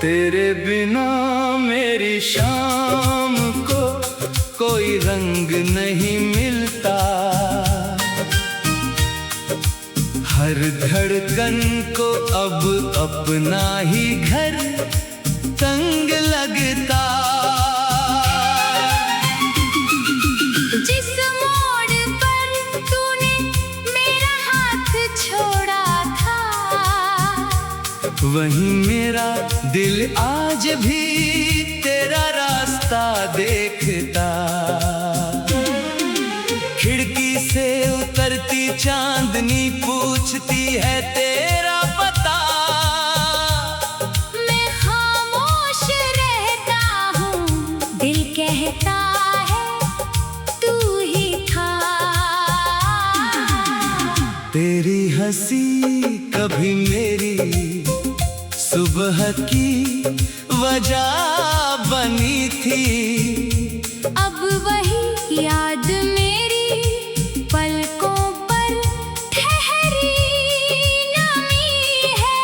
तेरे बिना मेरी शाम को कोई रंग नहीं मिलता, हर धड़कन को अब अपना ही घर तंग लगता। जिस मोड़ पर तूने मेरा हाथ छोड़ा था, वहीं मेरा दिल आज भी तेरा रास्ता देखता। खिड़की से उतरती चांदनी पूछती है तेरा पता, मैं खामोश रहता हूँ, दिल कहता है तू ही था। तेरी हंसी कभी मेरी सुबह की वजह बनी थी, अब वही याद मेरी पलकों पर ठहरी नमी है।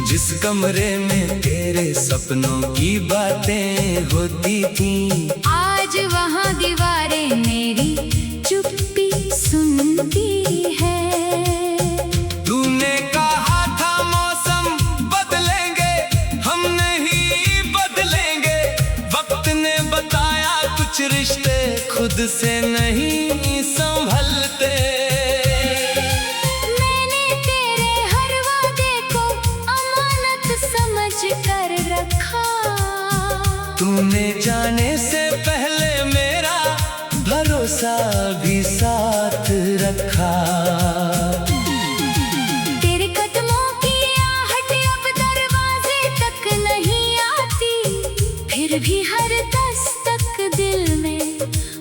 जिस कमरे में तेरे सपनों की बातें होती थीं, आज वहाँ दीवारें मेरी चुप्पी सुनती है। तूने कहा था मौसम बदलेंगे, हम नहीं बदलेंगे। वक्त ने बताया कुछ रिश्ते खुद से नहीं संभलते। मैंने तेरे हर वादे को अमानत समझ कर रखा, तूने जाने से पहले मेरा भरोसा भी साथ रखा। तेरे कदमों की आहट अब दरवाजे तक नहीं आती, फिर भी हर दस्तक दिल में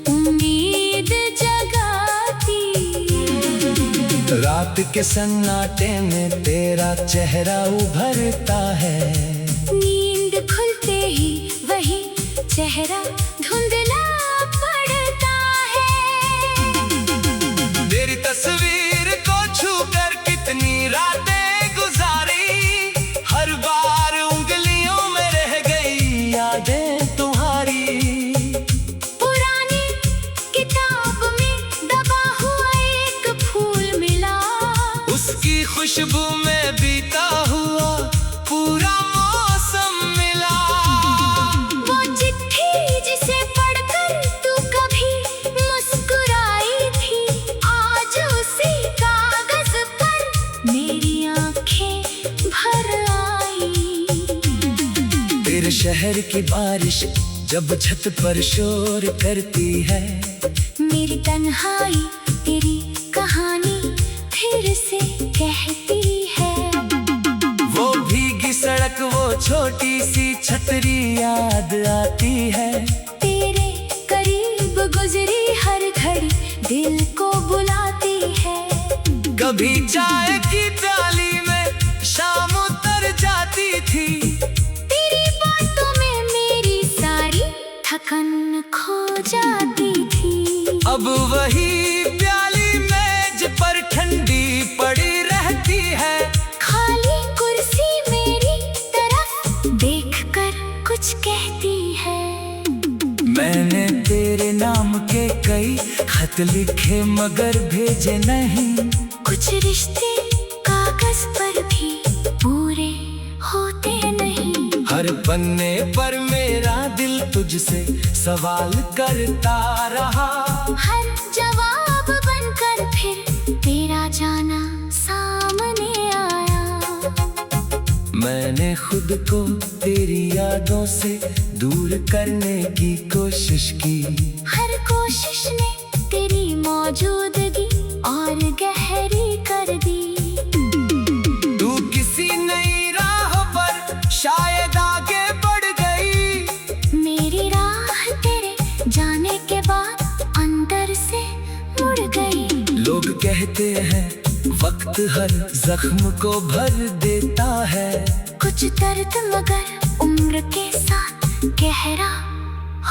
उम्मीद जगाती। रात के सन्नाटे में तेरा चेहरा उभरता है, नींद खुलते ही वही चेहरा धुंधला पड़ता है। तेरी तस्वीर को छूकर कितनी रातें गुजारी, हर बार उंगलियों में रह गई यादें तुम्हारी। पुरानी किताब में दबा हुआ एक फूल मिला, उसकी खुशबू में बीता हुआ पूरा मौसम मिला। वो चिट्ठी जिसे पढ़कर तू कभी मुस्कुराई थी, आज उसी कागज पर मेरी आंखें भर आई। तेरे शहर की बारिश जब छत पर शोर करती है, मेरी तन्हाई तेरी कहानी फिर से कहती है। वो भीगी सड़क वो छोटी सी छतरी याद आती है। तेरे करीब गुजरी हर घड़ी दिल को बुलाती है। कभी चाय की प्याली में शाम उतर जाती थी, तेरी बातों में मेरी सारी थकन खो जाती थी। अब वही प्याली मेज पर ठंडी पड़ी रहती है। खाली कुर्सी मेरी तरफ देखकर कुछ कहती है। मैंने तेरे नाम के कई खत लिखे मगर भेजे नहीं, कुछ रिश्ते कागज पर भी पूरे होते नहीं। हर पन्ने पर मेरा दिल तुझसे सवाल करता रहा, हर जवाब बनकर फिर तेरा जाना सामने आया। मैंने खुद को तेरी यादों से दूर करने की कोशिश की, हर कोशिश ने तेरी मौजूदगी और गहरी कर दी। तू किसी नई राह पर शायद आगे बढ़ गई, मेरी राह तेरे जाने के बाद अंदर से मुड़ गई। लोग कहते हैं वक्त हर जख्म को भर देता है, कुछ दर्द मगर उम्र के साथ गहरा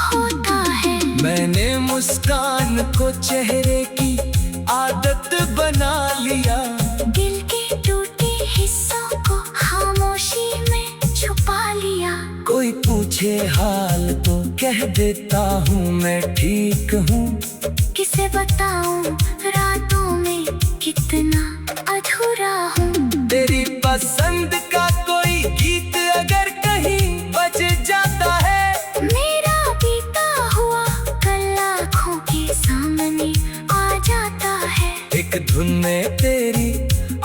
होता है। मैंने मुस्कान को चेहरे की आदत बना लिया। दिल के टूटे हिस्सों को खामोशी में छुपा लिया। कोई पूछे हाल तो कह देता हूँ मैं ठीक हूँ। किसे बताऊं रातों में कितना अधूरा हूँ। तेरी पसंद का कोई गीत अगर कहीं बज जाता है, मेरा बीता हुआ कल आँखों के सामने आ जाता है। एक धुन में तेरी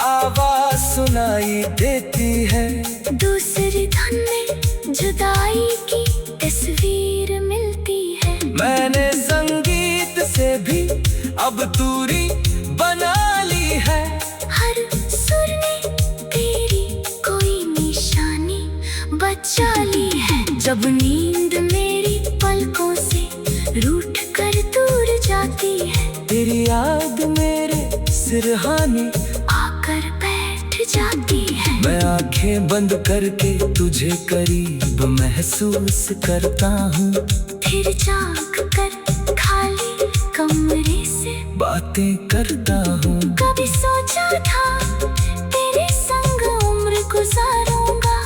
आवाज सुनाई देती है। दूसरी धुन में जुदाई की तस्वीर मिलती है। मैंने संगीत से भी अब दूरी बना ली है। हर सुर ने तेरी कोई निशानी बचा ली है। जब नींद मेरी पलकों से रूठ कर दूर जाती है, तेरी याद मेरे सिरहाने आकर बैठ जाती है। मैं आंखें बंद करके तुझे करीब महसूस करता हूँ। फिर जाग कर खाली कमरे से बातें करता हूँ। कभी सोचा था तेरे संग उम्र गुजारूंगा,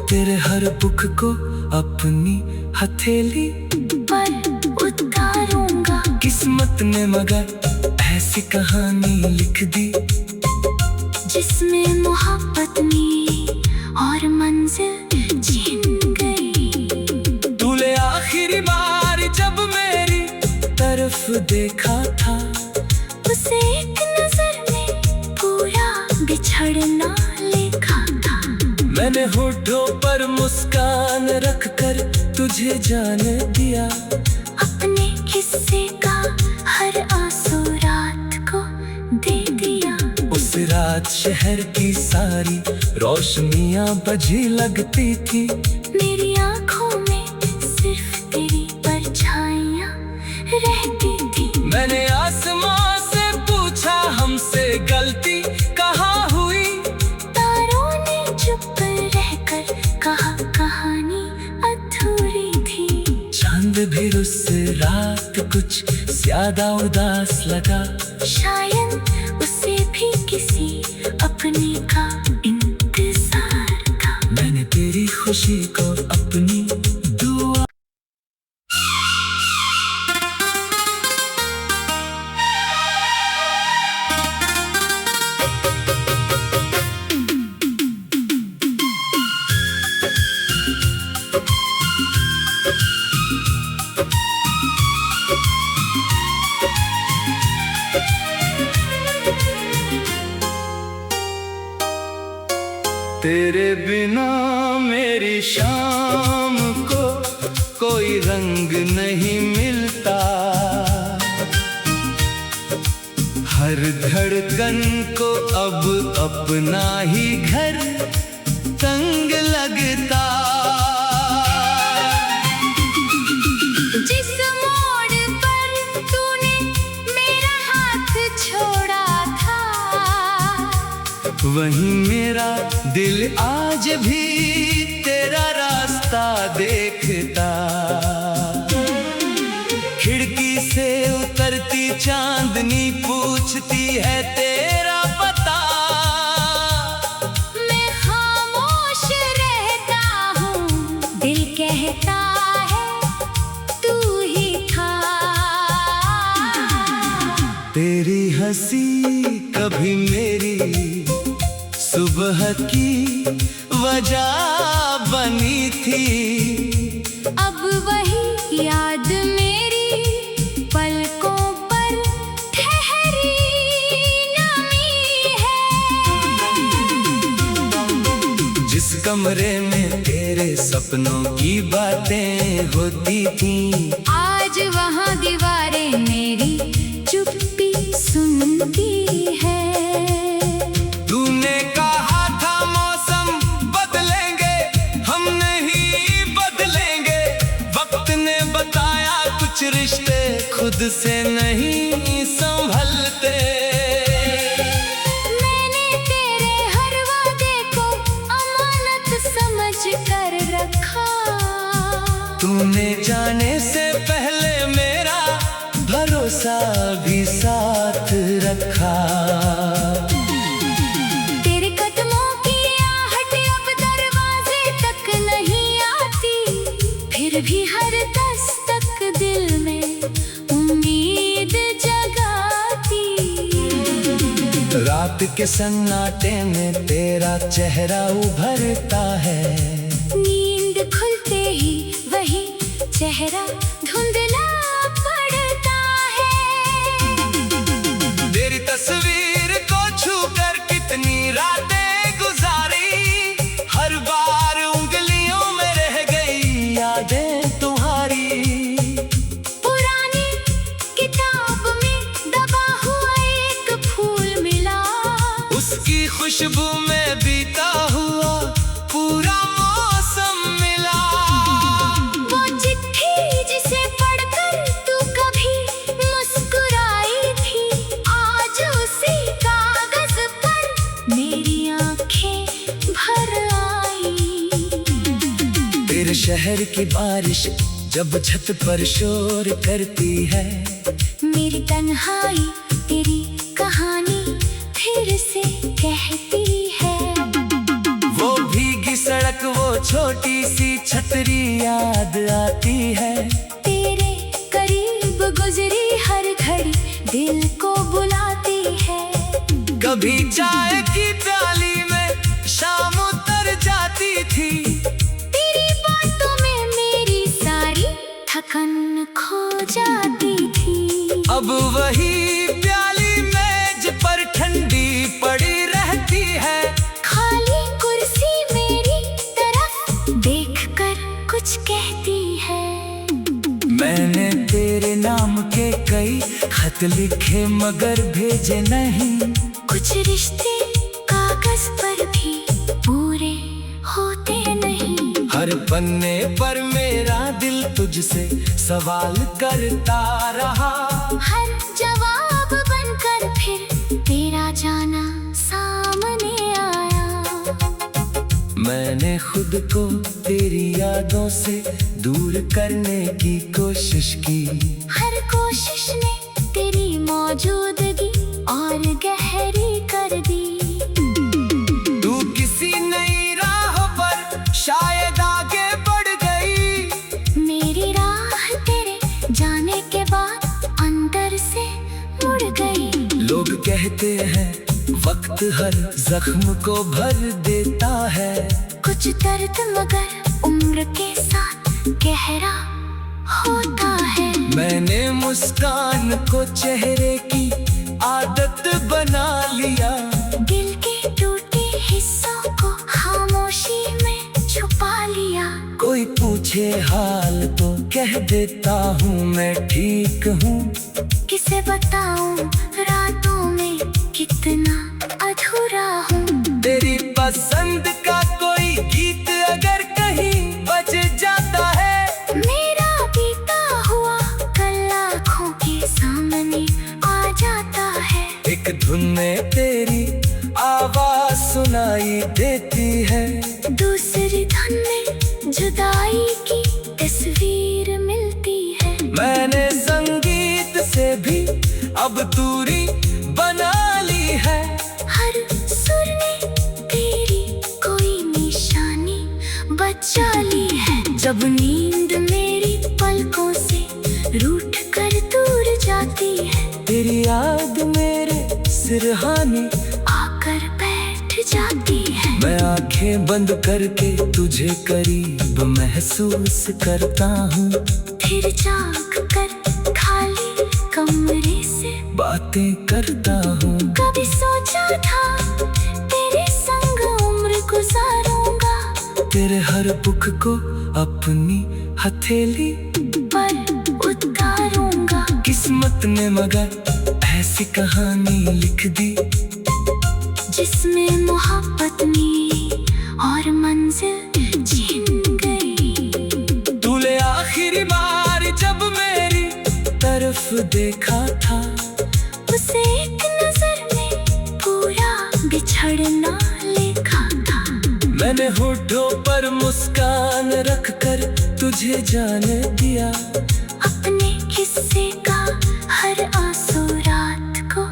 तेरे हर दुख को अपनी हथेली पर उतारूंगा। किस्मत ने मगर ऐसी कहानी लिख दी, जिसमें मोहब्बत मेरी और मंजिल छिन गई। तूने आखिरी बार जब मेरी तरफ देखा था, उसे एक नजर में पूरा बिछड़ना लिखा था। मैंने होठों पर मुस्कान रख कर तुझे जाने दिया। अपने किस्से का हर आंसू रात को दे दिया। उस रात शहर की सारी रोशनियां बजी लगती थी। मेरी आंखों में सिर्फ तेरी परछाइयां रहती थी। मैंने आसमां से पूछा हमसे गलती कहाँ हुई। तारों ने चुप रहकर कहा कहानी अधूरी थी। चांद भी उस रात कुछ ज्यादा उदास लगा। शायद उसे भी किसी अपने का इंतजार था। मैंने तेरी खुशी को अपनी दुआ। तेरे बिना मेरी शाम को कोई रंग नहीं मिलता। हर धड़कन को अब अपना ही घर तंग लगता। जिस मोड़ पर तूने मेरा हाथ छोड़ा था, वहीं मेरा दिल आज भी तेरा रास्ता देखता। खिड़की से उतरती चांदनी पूछती है तेरा पता। मैं खामोश रहता हूँ, दिल कहता है तू ही था। तेरी हंसी कभी मेरी सुबह की वजह बनी थी। अब वही याद मेरी पलकों पर ठहरी नमी है। जिस कमरे में तेरे सपनों की बातें होती थी, आज वहाँ दीवारें मेरी चुप्पी सुनती है। तूने कहा था मौसम बदलेंगे, हम नहीं बदलेंगे। वक्त ने बताया कुछ रिश्ते खुद से नहीं संभलते। मैंने तेरे हर वादे को अमानत समझ कर रखा। तू तुमने जाने से पहले मेरा भरोसा भी साथ रखा। तेरे कदमों की आहट अब दरवाजे तक नहीं आती, फिर भी हर दस्तक दिल में उम्मीद जगाती। रात के सन्नाटे में तेरा चेहरा उभरता है, नींद खुलते ही वही चेहरा धुंधला पड़ता है। तेरी तस्वीर को छूकर कितनी रातें गुजारी, हर बार उंगलियों में रह गई यादें तुम्हारी। पुरानी किताब में दबा हुआ एक फूल मिला, उसकी खुशबू में बीता हुआ पूरा मौसम मिला। वो चिट्ठी जिसे पढ़कर तू कभी मुस्कुराई थी, आज उसी कागज पर मेरी आंखें भर आई। तेरे शहर की बारिश जब छत पर शोर करती है, मेरी तन्हाई तेरी कहानी फिर से कहती है। वो भीगी सड़क वो छोटी सी छतरी याद आती है। तेरे करीब गुजरी हर घड़ी दिल को बुलाती है। कभी चाय की प्याली में शाम उतर जाती थी, तेरी बातों में मेरी सारी थकन खो जाती थी। अब वही प्याली मेज पर ठंडी पड़ी रहती है, खाली कुर्सी मेरी तरफ देखकर कुछ कहती है। मैंने तेरे नाम के कई खत लिखे मगर भेजे नहीं, कुछ रिश्ते कागज पर भी पूरे होते नहीं। हर पन्ने पर मेरा दिल तुझसे सवाल करता रहा, हर जवाब बनकर फिर तेरा जाना सामने आया। मैंने खुद को तेरी यादों से दूर करने की कोशिश की, हर कोशिश ने तेरी मौजूदगी और गहरी कर दी। तू किसी नई राह पर शायद आगे बढ़ गई, मेरी राह तेरे जाने के बाद अंदर से मुड़ गई। लोग कहते हैं वक्त हर जख्म को भर देता है, कुछ दर्द मगर उम्र के साथ गहरा होता है। मैंने मुस्कान को चेहरे की आदत बना लिया, दिल के टूटे हिस्सों को खामोशी में छुपा लिया। कोई पूछे हाल तो कह देता हूँ मैं ठीक हूँ, किसे बताऊं रातों में कितना अधूरा हूँ। तेरी पसंद का कोई गीत अगर कहीं बज जाता है, मेरा बीता हुआ कल आँखों के सामने आ जाता है। एक धुन में तेरी आवाज सुनाई देती है, दूसरी धुन में जुदाई की तस्वीर मिलती है। मैंने संगीत से भी अब दूरी बना ली है, हर सुर ने तेरी कोई निशानी बचा ली है। जब नींद मेरी पलकों से रूठ कर दूर जाती है, तेरी याद मेरे सिरहाने आकर बैठ जाती है। मैं आंखें बंद करके तुझे करीब महसूस करता हूँ, फिर जाग कर खाली कमरे से बातें करता हूँ। कभी सोचा था तेरे संग उम्र गुजारूंगा, तेरे हर दुख को अपनी हथेली पर उतारूंगा। किस्मत ने मगर ऐसी कहानी लिख दी, जिसमें मोहब्बत मिली और मंजिल छिन गई। तूने आखिरी बार जब मेरी तरफ देखा था, उसे एक नजर में पूरा बिछड़ना लिखा था। मैंने होठों पर मुस्कान रखकर तुझे जाने दिया। अपने किस्से का हर आंसू रात को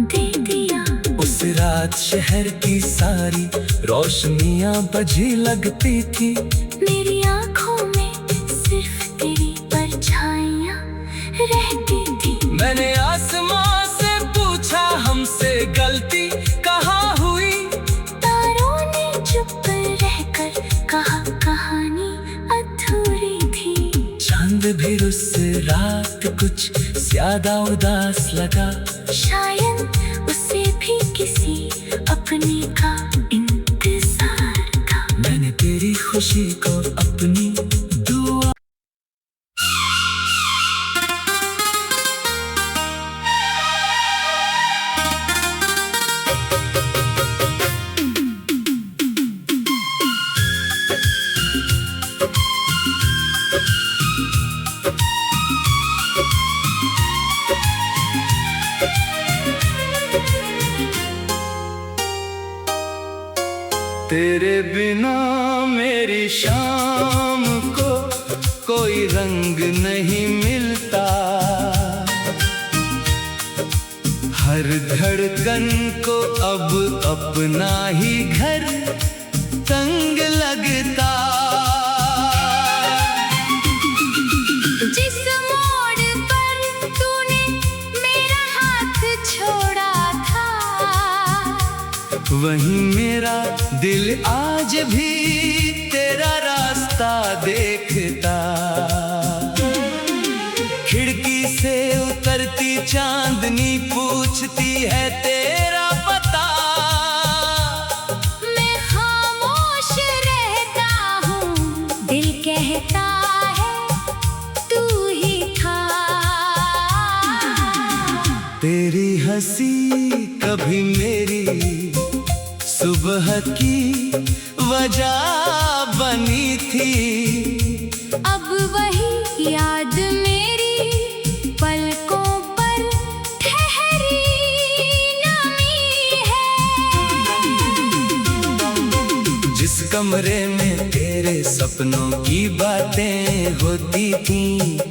दे दिया। उस रात शहर की सारी रोशनियां बजी लगती थी। मेरी आंखों में सिर्फ तेरी परछाइयां रहती थी। मैंने आसमां से पूछा हमसे गलती कहाँ हुई। तारों ने चुप रहकर कहा कहानी अधूरी थी। चांद भी उस रात कुछ ज्यादा उदास लगा। शायद उसे भी किसी अपने का इंतजार था। मैंने तेरी खुशी को अपनी दुआ। तेरे बिना मेरी शाम को कोई रंग नहीं मिलता। हर धड़कन को अब अपना ही घर तंग लगता। जिस मोड़ पर तूने मेरा हाथ छोड़ा था, वहीं मेरा दिल आज भी तेरा रास्ता देखता। खिड़की से उतरती चांदनी पूछती है तेरा पता। मैं खामोश रहता हूँ, दिल कहता है तू ही था। तेरी हंसी कभी मेरी सुबह की वजह बनी थी। अब वही याद मेरी पलकों पर ठहरी नमी है। जिस कमरे में तेरे सपनों की बातें होती थी,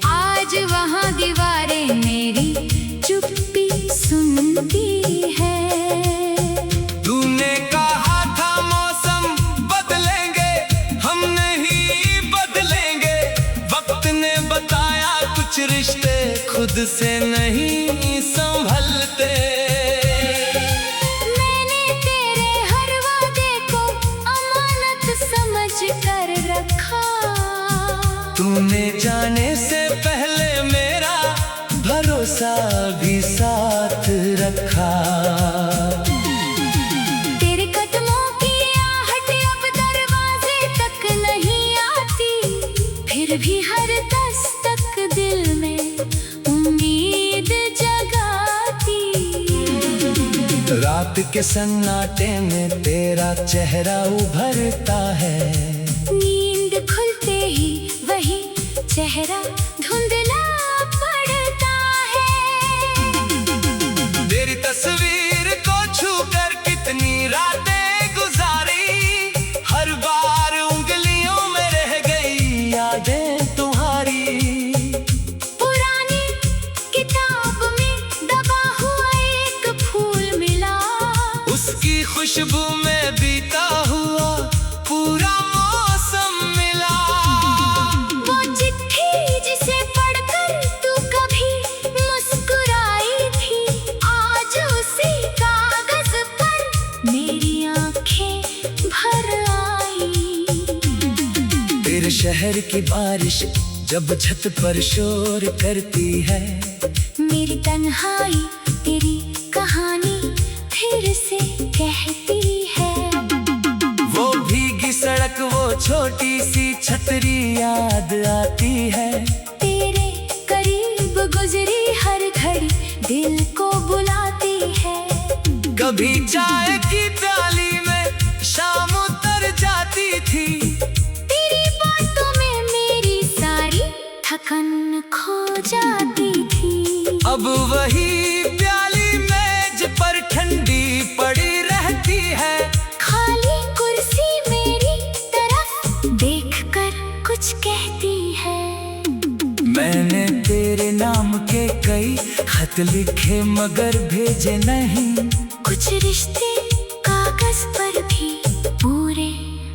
आज वहाँ दीवारें मेरी चुप्पी सुनती है। तूने कहा था मौसम बदलेंगे, हम नहीं बदलेंगे। वक्त ने बताया कुछ रिश्ते खुद से नहीं संभलते। मैंने तेरे हर वादे को अमानत समझ कर रखा। तूने जाने से पहले मेरा भरोसा भी साथ रखा। तेरे कदमों की आहट अब दरवाजे तक नहीं आती, फिर भी हर दस्तक दिल में उम्मीद जगाती। रात के सन्नाटे में तेरा चेहरा उभरता है। नींद खुलते ही वही चेहरा धुंधला पड़ता है। तेरी तस्वीर को छूकर कितनी रातें गुजारी। हर बार उंगलियों में रह गई यादें तुम्हारी। पुरानी किताब में दबा हुआ एक फूल मिला। उसकी खुशबू में बीता हुआ पूरा मौसम मिला। वो चिट्ठी जिसे पढ़कर तू कभी मुस्कुराई थी, आज उसी कागज पर मेरी आंखें भर आई। तेरे शहर की बारिश जब छत पर शोर करती है, मेरी तन्हाई तेरी कहानी फिर से कहती है। वो भीगी सड़क वो छोटी सी छतरी याद आती है। तेरे करीब गुजरी हर घड़ी दिल को बुलाती है। कभी चाय की प्याली में शाम उतर जाती थी। तेरी बातों में मेरी सारी थकन खो जाती थी। अब वही प्याली मेज पर ठंडी पड़ी रहती है। खाली कुर्सी मेरी तरफ देखकर कुछ कहती मैंने तेरे नाम के कई खत लिखे मगर भेजे नहीं। कुछ रिश्ते कागज पर भी पूरे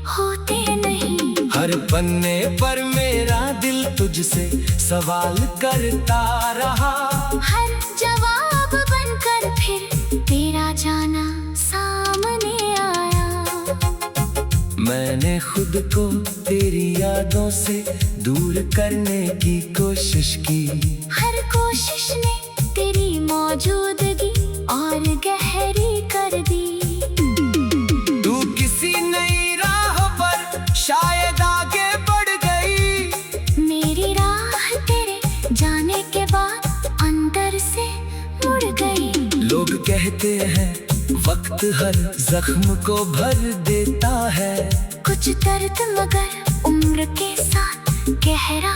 होते नहीं। हर पन्ने पर मेरा दिल तुझसे सवाल करता रहा। हर जवाब बनकर फिर तेरा जाना सामने आया। मैंने खुद को तेरी यादों से दूर करने की कोशिश की। हर कोशिश ने तेरी मौजूदगी और गहरी कर दी। तू किसी नई राह पर शायद आगे बढ़ गई। मेरी राह तेरे जाने के बाद अंदर से मुड़ गई। लोग कहते हैं वक्त हर जख्म को भर देता है। कुछ दर्द मगर उम्र के साथ गहरा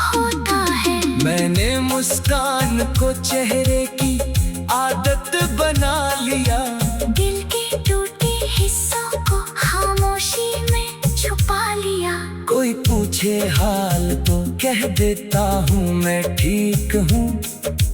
होता है। मैंने मुस्कान को चेहरे की आदत बना लिया। दिल के टूटे हिस्सों को खामोशी में छुपा लिया। कोई पूछे हाल तो कह देता हूँ मैं ठीक हूँ।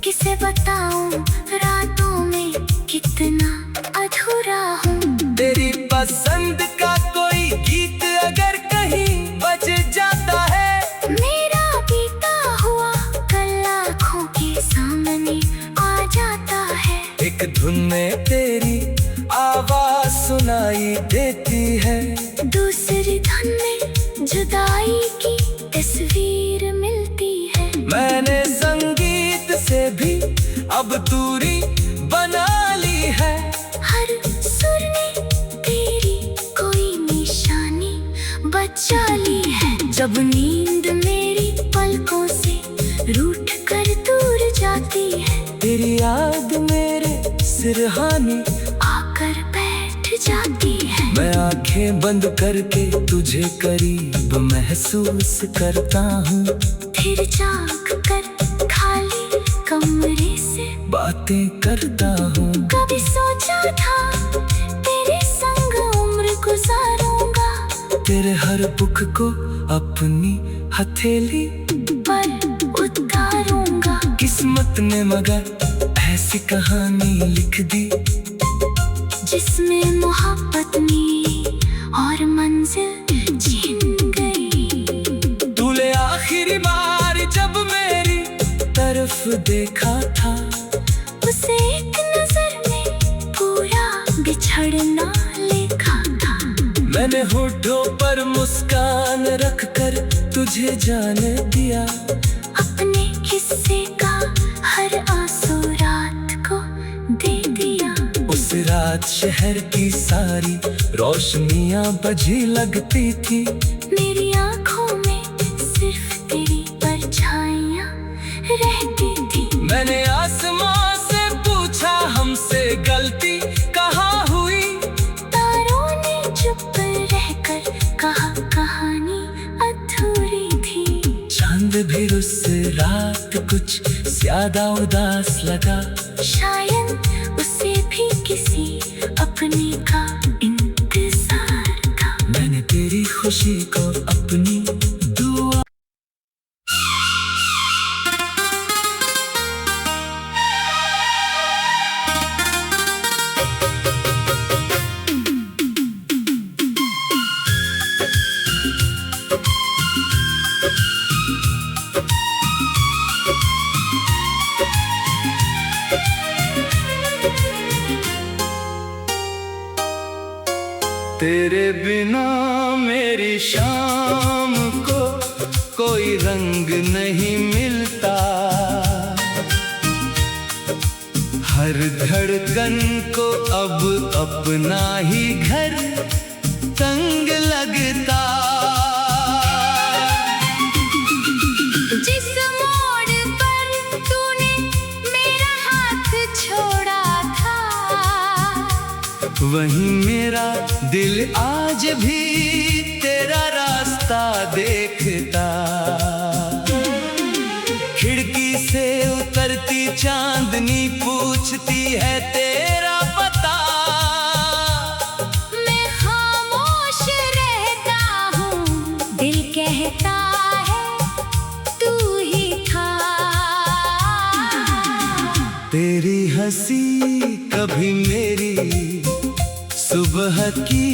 किसे बताऊं रातों में कितना अधूरा हूँ। तेरी पसंद का कोई गीत अगर कहीं बज जाता है। मेरा बीता हुआ कल आँखों के सामने आ जाता है। एक धुन में तेरी आवाज सुनाई देती है। दूसरी धुन में जुदाई की तस्वीर मिलती है। मैंने संगीत से भी अब दूरी बना ली है। हर सुर ने तेरी कोई निशानी बचा ली है। जब नींद मेरी पलकों से रूठ कर दूर जाती है। तेरी याद मेरे सिरहाने आकर बैठ जाती है। मैं आंखें बंद करके तुझे करीब महसूस करता हूँ। फिर जाग कर खाली कमरे से बातें करता हूँ। कभी सोचा था तेरे संग उम्र गुजारूंगा। तेरे हर दुख को अपनी हथेली पर उतारूंगा। किस्मत ने मगर ऐसी कहानी लिख दी जिसमें मोहब्बत मिली और मंजिल छिन गई। तूने आखिरी बार जब मेरी तरफ देखा था। उसे एक नजर में पूरा बिछड़ना लिखा था। मैंने होठों पर मुस्कान रखकर तुझे जाने दिया। अपने किस्से का हर आंसू रात को दे दिया। उस रात शहर की सारी रोशनियां बजी लगती थी। मेरी आंखों में सिर्फ तेरी परछाइयां रहती थी। मैंने आसमां से पूछा हमसे गलती कहाँ हुई। तारों ने चुप रहकर कहा कहानी अधूरी थी। चांद भी उस रात कुछ ज्यादा उदास लगा। शायद उसे भी किसी अपने का इंतजार था। मैंने तेरी खुशी को अपनी दुआ। तेरे बिना मेरी शाम को कोई रंग नहीं मिलता। हर धड़कन को अब अपना ही घर तंग लगता। जिस मोड़ पर तूने मेरा हाथ छोड़ा था। वहीं मेरा दिल आज भी तेरा रास्ता देखता। खिड़की से उतरती चांदनी पूछती है तेरा पता। मैं खामोश रहता हूँ, दिल कहता है तू ही तेरी हंसी कभी मेरी सुबह की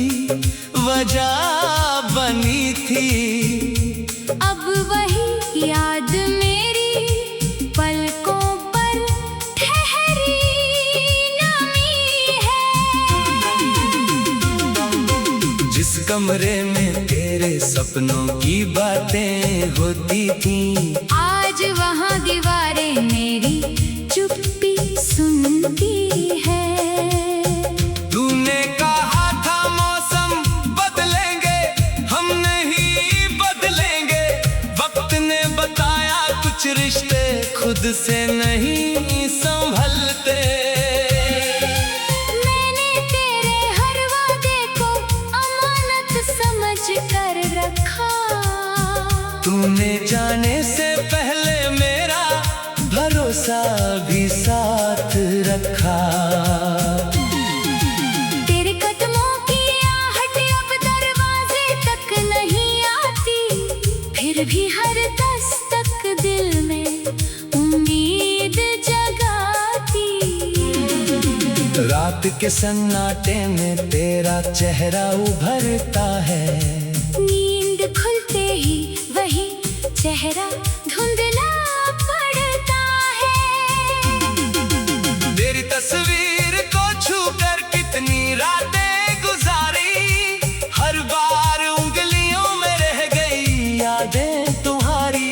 वजह बनी थी। अब वही याद मेरी पलकों पर ठहरी नमी है। जिस कमरे में तेरे सपनों की बातें होती थी, आज वहाँ दीवारें मेरी चुप्पी सुनती है। तूने कहा था मौसम बदलेंगे, हम नहीं बदलेंगे। वक्त ने बताया कुछ रिश्ते खुद से नहीं संभलते। मैंने तेरे हर वादे को अमानत समझ कर रखा। तूने जाने से पहले मेरा भरोसा भी साथ रखा। तेरे कदमों की आहट अब दरवाजे तक नहीं आती, फिर भी हर दस्तक दिल में उम्मीद जगाती। रात के सन्नाटे में तेरा चेहरा उभरता है। नींद खुलते ही वही चेहरा धुंधला पड़ता है। तेरी तस्वीर को छूकर कितनी रातें गुजारी, हर बार उंगलियों में रह गई यादें तुम्हारी।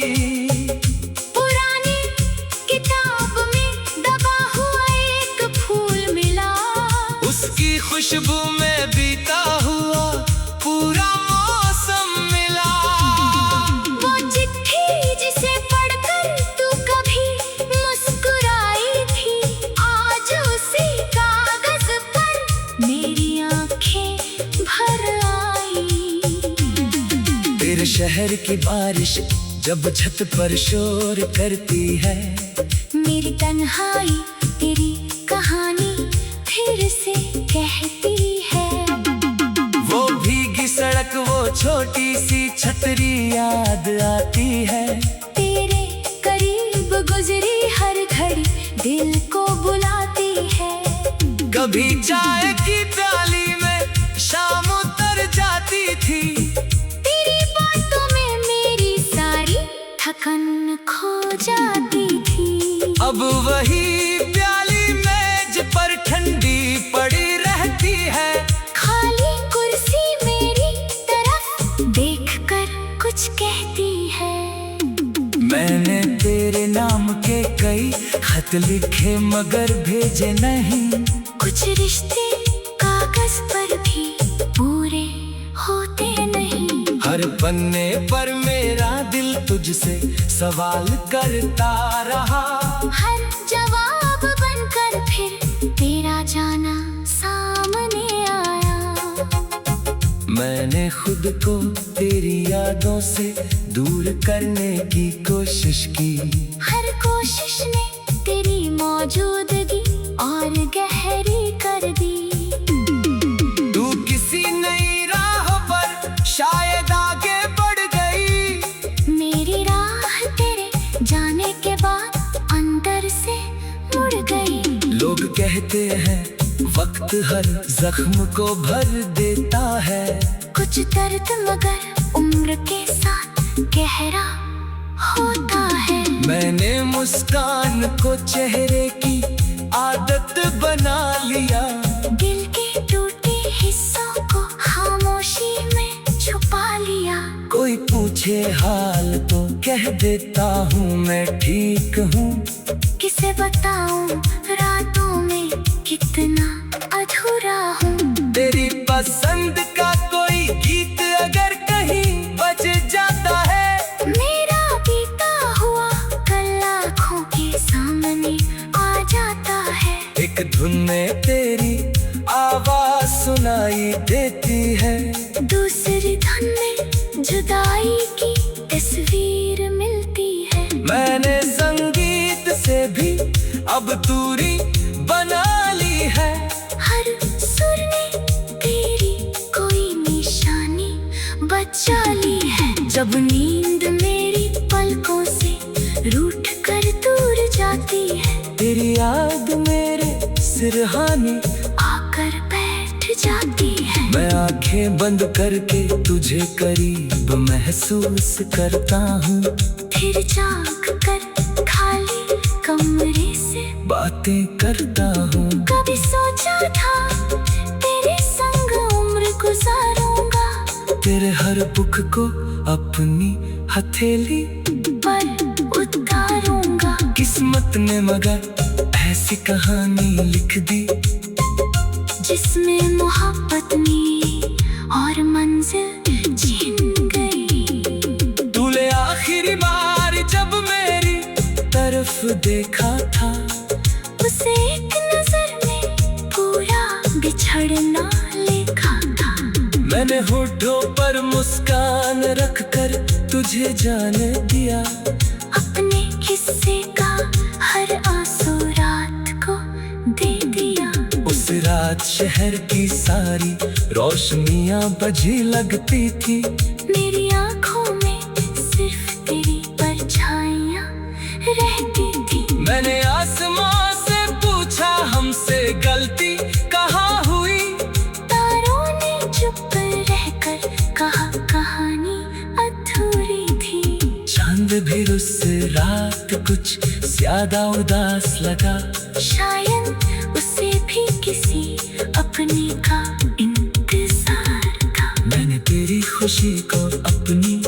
पुरानी किताब में दबा हुआ एक फूल मिला, उसकी खुशबू में बीता हुआ पूरा मौसम मिला। वो चिट्ठी जिसे पढ़कर तू कभी मुस्कुराई थी, आज उसी कागज पर मेरी आंखें भर आई। तेरे शहर की बारिश जब छत पर शोर करती है, मेरी तन्हाई तेरी कहानी फिर से कहती है। वो भीगी सड़क, वो छोटी सी छतरी याद आती है। तेरे करीब गुजरी हर घड़ी दिल को बुलाती है। कभी चाय की प्याली में शाम उतर जाती थी, तेरी बातों में मेरी सारी थकन खो जाती थी। अब वही प्याली मेज पर ठंडी पड़ी रहती है। खाली कुर्सी मेरी तरफ देखकर कुछ कहती है। मैंने तेरे नाम के कई खत लिखे मगर भेजे नहीं। कुछ रिश्ते कागज पर भी पूरे होते नहीं। हर पन्ने पर मेरा दिल तुझसे सवाल करता रहा। हर जवाब बनकर फिर तेरा जाना सामने आया। मैंने खुद को तेरी यादों से दूर करने की कोशिश की। हर कोशिश ने तेरी मौजूदगी और गहरी कर दी। तू किसी नई राह पर शायद आगे बढ़ गई। मेरी राह तेरे जाने के बाद अंदर से मुड़ गई। लोग कहते हैं वक्त हर जख्म को भर देता है। कुछ दर्द मगर उम्र के साथ गहरा होता है। मैंने मुस्कान को चेहरे की आदत बना लिया। दिल के टूटे हिस्सों को खामोशी में छुपा लिया। कोई पूछे हाल तो कह देता हूँ मैं ठीक हूँ। किसे बताऊं रातों में कितना अधूरा हूँ। तेरी पसंद का कोई गीत अगर कहीं बज जाता है, मेरा बीता हुआ कल आँखों के सामने आ जाता है। एक धुन में तेरी आवाज सुनाई देती है। दूसरी धुन में जुदाई की तस्वीर मिलती है। मैंने संगीत से भी अब दूरी बना ली है। हर सुर ने तेरी कोई निशानी बचा ली है। जब नींद मेरी पलकों से रूठ कर दूर जाती है, तेरी याद सिरहाने आकर बैठ जाती है। मैं आंखें बंद करके तुझे करीब महसूस करता हूँ। फिर जाग कर खाली कमरे से बातें करता हूँ। कभी सोचा था तेरे संग उम्र गुजारूंगा, तेरे हर दुख को अपनी हथेली पर उतारूंगा। किस्मत ने मगर ऐसी कहानी लिख दी, जिसमें मोहब्बत मेरी और मंजिल छिन गई। तूने आखिरी बार जब मेरी तरफ देखा था, उसे एक नजर में पूरा बिछड़ना लिखा था। मैंने होठों पर मुस्कान रख कर तुझे जाने दिया। अपने किस्से का हर आंसू रात को दे दिया। उस रात शहर की सारी रोशनियां बजी लगती थी। मेरी आंखों में सिर्फ तेरी परछाइयां रहती थी। मैंने आसमां से पूछा हमसे गलती कहाँ हुई। तारों ने चुप रहकर कहा कहानी अधूरी थी। चांद भी उस रात कुछ ज्यादा उदास लगा। शायद उसे भी किसी अपने का इंतजार था। मैंने तेरी खुशी को अपनी